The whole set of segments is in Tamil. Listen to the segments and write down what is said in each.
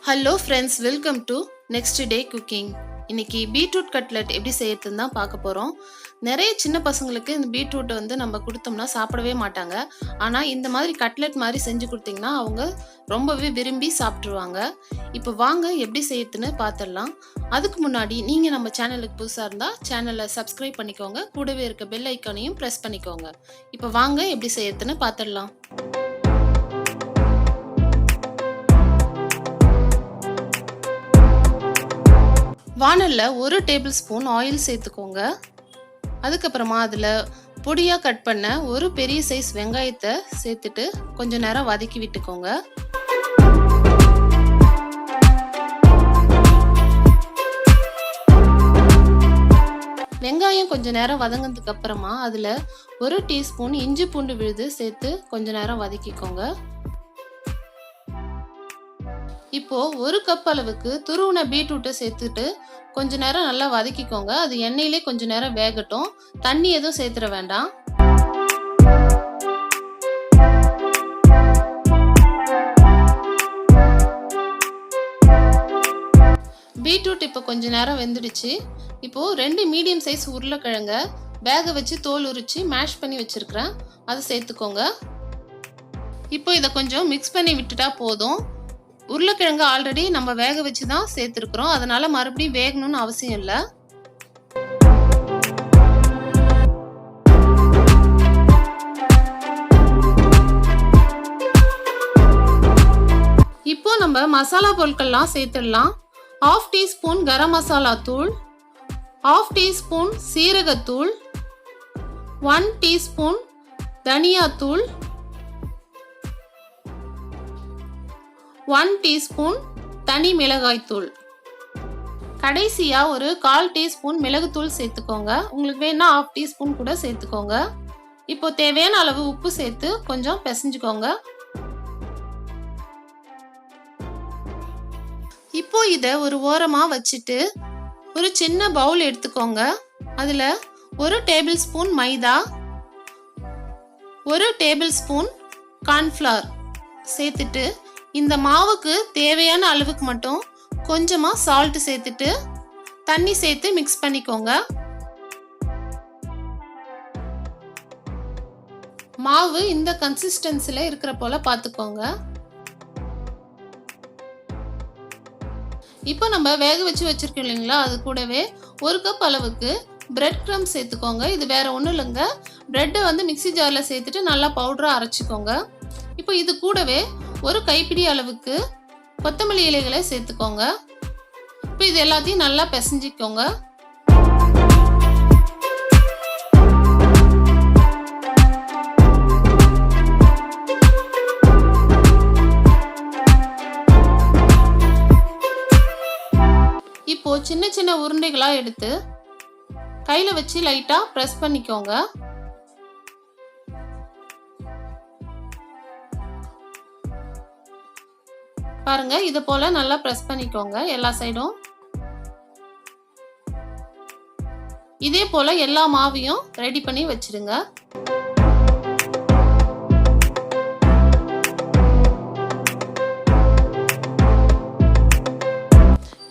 Hello friends, welcome to next day cooking. இன்னைக்கு பீட்ரூட் கட்லெட் எப்படி செய்யறதுன்னு தான் பார்க்க போகிறோம். நிறைய சின்ன பசங்களுக்கு இந்த பீட்ரூட்டை நம்ம கொடுத்தோம்னா சாப்பிடவே மாட்டாங்க. ஆனால் இந்த மாதிரி கட்லெட் மாதிரி செஞ்சு கொடுத்தீங்கன்னா அவங்க ரொம்பவே விரும்பி சாப்பிட்ருவாங்க. இப்போ வாங்க எப்படி செய்யறதுன்னு பார்த்துடலாம். அதுக்கு முன்னாடி நீங்கள் நம்ம சேனலுக்கு புதுசாக இருந்தால் சேனலை சப்ஸ்கிரைப் பண்ணிக்கோங்க. கூடவே இருக்க பெல் ஐக்கானையும் ப்ரெஸ் பண்ணிக்கோங்க. இப்போ வாங்க எப்படி செய்யறதுன்னு பார்த்துடலாம். வானல்ல 1 டேபிள் ஸ்பூன் ஆயில் சேர்த்துக்கோங்க. அதுக்கப்புறமா அதில் பொடியாக கட் பண்ண ஒரு பெரிய சைஸ் வெங்காயத்தை சேர்த்துட்டு கொஞ்ச நேரம் வதக்கி விட்டுக்கோங்க. வெங்காயம் கொஞ்ச நேரம் வதங்கினதுக்கு அப்புறமா அதில் 1 டீஸ்பூன் இஞ்சி பூண்டு விழுது சேர்த்து கொஞ்ச நேரம் வதக்கிக்கோங்க. இப்போ 1 கப் அளவுக்கு துருவின பீட்ரூட்டை சேர்த்துட்டு கொஞ்ச நேரம் நல்லா வதக்கிக்கோங்க. அது எண்ணெயிலே கொஞ்ச நேரம் வேகட்டும். தண்ணி எதுவும் சேர்த்துட வேண்டாம். பீட்ரூட் இப்போ கொஞ்ச நேரம் வெந்துடுச்சு. இப்போ 2 மீடியம் சைஸ் உருளைக்கிழங்க வேக வச்சு தோல் உரிச்சு மேஷ் பண்ணி வச்சிருக்கிறேன். அதை சேர்த்துக்கோங்க. இப்போ இதை கொஞ்சம் மிக்ஸ் பண்ணி விட்டுட்டா போதும். உருளைக்கிழங்கு ஆல்ரெடி நம்ம வேக வச்சு தான் சேர்த்துருக்குறோம். அதனால மறுபடியும் வேகணும்னு அவசியம் இல்லை. இப்போ நம்ம மசாலா பொருட்கள்லாம் சேர்த்துடலாம். 1/2 டீஸ்பூன் கரம் மசாலா தூள், 1/2 டீஸ்பூன் சீரகத்தூள், 1 டீஸ்பூன் தனியாத்தூள், 1 டீஸ்பூன் தனி மிளகாய் தூள், கடைசியா ஒரு 1/4 டீஸ்பூன் மிளகுத்தூள் சேர்த்துக்கோங்க. உங்களுக்கு வேணா 1/2 டீஸ்பூன் கூட சேர்த்துக்கோங்க. இப்போ தேவையான அளவு உப்பு சேர்த்து கொஞ்சம் பிசைஞ்சுக்கோங்க. இப்போ இதை ஒரு ஓரமா வச்சுட்டு ஒரு சின்ன பவுல் எடுத்துக்கோங்க. அதுல 1 டேபிள் ஸ்பூன் மைதா, 1 டேபிள் ஸ்பூன் கார்ன்ஃப்ளவர் சேர்த்துட்டு இந்த மாவுக்கு தேவையான அளவுக்கு மட்டும் கொஞ்சமா சால்ட் சேர்த்துட்டு தண்ணி சேர்த்து மிக்ஸ் பண்ணிக்கோங்க. மாவு இந்த கன்சிஸ்டன்சில இருக்கிற போல பார்த்துக்கோங்க. இப்போ நம்ம வேக வச்சு வச்சிருக்கோம் இல்லைங்களா, அது கூடவே 1 கப் அளவுக்கு பிரெட் க்ரம்ஸ் சேர்த்துக்கோங்க. இது வேற ஒன்றும் இல்லைங்க, பிரெட்டை மிக்ஸி ஜார்ல சேர்த்துட்டு நல்லா பவுடரா அரைச்சிக்கோங்க. இப்போ இது கூடவே ஒரு கைப்பிடி அளவுக்கு கொத்தமல்லி இலைகளை சேர்த்துக்கோங்க. இப்போ இது எல்லாத்தையும் நல்லா பிசைஞ்சிக்கோங்க. இப்போ சின்ன சின்ன உருண்டைகளா எடுத்து கையில வச்சு லைட்டா பிரஸ் பண்ணிக்கோங்க. பாருங்க, இது போல நல்லா பிரஸ் பண்ணிக்கோங்க எல்லா சைடும். இதே போல எல்லா மாவையும் ரெடி பண்ணி வச்சிடுங்க.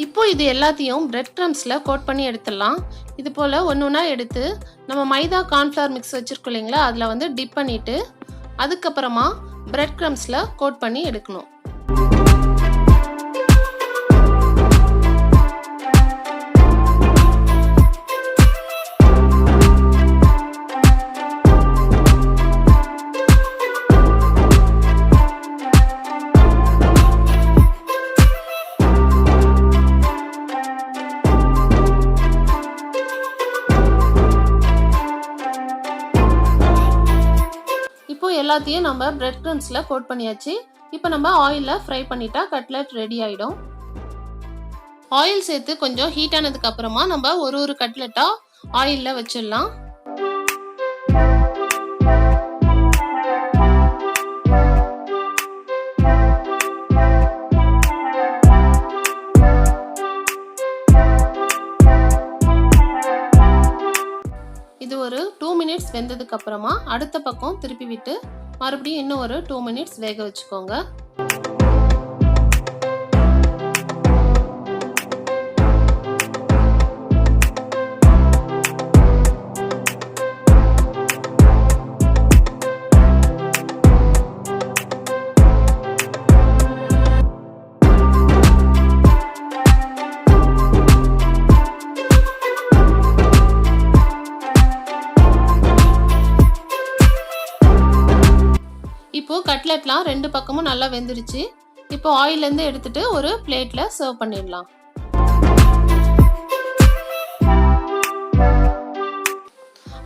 இப்போ இது எல்லாத்தையும் பிரெட் க்ரம்ஸ்ல கோட் பண்ணி எடுத்துடலாம். இது போல ஒன்னொன்னா எடுத்து நம்ம மைதா கார்ன்ஃப்ளவர் மிக்ஸ் வச்சிருக்கோம் இல்லைங்களா, அதுல டிப் பண்ணிட்டு அதுக்கப்புறமா பிரெட் க்ரம்ஸ்ல கோட் பண்ணி எடுக்கணும். இப்போ எல்லாத்தையும் நம்ம பிரெட் க்ரம்ஸ்ல கோட் பண்ணியாச்சு. இப்போ நம்ம ஆயில்ல ஃப்ரை பண்ணிட்டா கட்லெட் ரெடி ஆயிடும். ஆயில் சேர்த்து கொஞ்சம் ஹீட் ஆனதுக்கு அப்புறமா நம்ம ஒரு கட்லெட்டா ஆயில்ல வச்சிடலாம். இது ஒரு 2 மினிட்ஸ் வெந்ததுக்கு அப்புறமா அடுத்த பக்கம் திருப்பி விட்டு மறுபடியும் இன்னும் ஒரு 2 மினிட்ஸ் வேக வச்சுக்கோங்க. கட்லெட்லாம் 2 பக்கமும் நல்லா வெந்துருச்சு. இப்போ ஆயில்லேருந்து எடுத்துட்டு ஒரு பிளேட்ல சர்வ் பண்ணிடலாம்.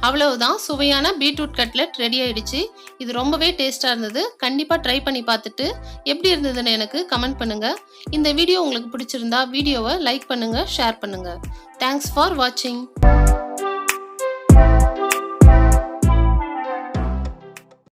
அவ்வளவுதான், சுவையான பீட்ரூட் கட்லெட் ரெடி ஆயிடுச்சு. இது ரொம்பவே டேஸ்டா இருந்தது. கண்டிப்பா ட்ரை பண்ணி பார்த்துட்டு எப்படி இருந்ததுன்னு எனக்கு கமெண்ட் பண்ணுங்க. இந்த வீடியோ உங்களுக்கு பிடிச்சிருந்தா வீடியோவை லைக் பண்ணுங்க, ஷேர் பண்ணுங்க. தேங்க்ஸ் ஃபார் வாட்சிங்.